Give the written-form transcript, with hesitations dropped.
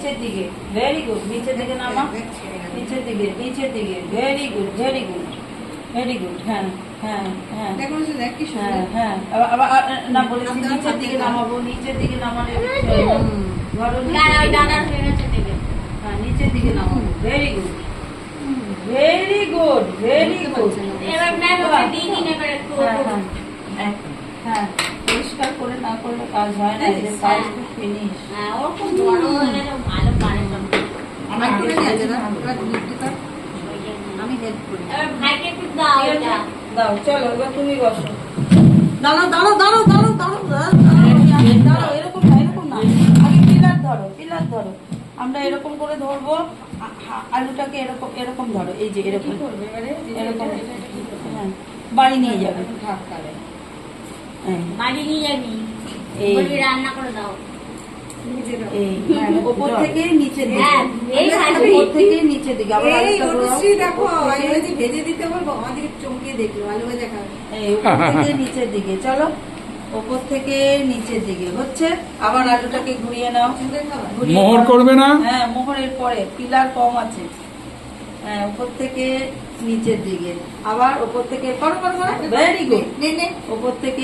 নিচের দিকে, very good, নিচের দিকে নামা, নিচের দিকে, নিচের দিকে, very good, very good, very good. হ্যাঁ হ্যাঁ হ্যাঁ হ্যাঁ হ্যাঁ, আবার না বলেছি নিচের দিকে নামাবো, নিচের দিকে নামালে ধরো, হ্যাঁ নিচের দিকে নামাবো, very good, very good, very good. হ্যাঁ পরিষ্কার করে না করলে কাজ হয় না, এদের কাজ ফিনিশ। আমি হেল্প করি। দাও, চলো এবার তুমি বসো। দাঁড়াও দাঁড়াও দাঁড়াও দাঁড়াও দাঁড়াও দাঁড়াও, এরকম না, এরকম না, আগে পিলার ধরো, পিলার ধরো। আমরা এরকম করে ধরবো, আলুটাকে এরকম এরকম ধরো, এই যে এরকম এরকম। হ্যাঁ বাড়ি নিয়ে যাবে, বাড়ি নিয়ে যাবি, রান্না করে দাও। উপর থেকে নিচের দিকে, উপর থেকে নিচের দিকে, আবার দেখো ভেজে দিতে বলবো, আমাদের চমকিয়ে দেখলো আলু ভাজা খাবে। উপর থেকে নিচের দিকে, চলো উপর থেকে নিচের দিকে হচ্ছে। আবার আলুটাকে ঘুরিয়ে নাও, মোহর করবে না? হ্যাঁ মোহরের পরে পিলার কম আছে। হ্যাঁ উপর থেকে নিচের দিকে, আবার উপর থেকে করো করো করো, ভেরি গুড। উপর থেকে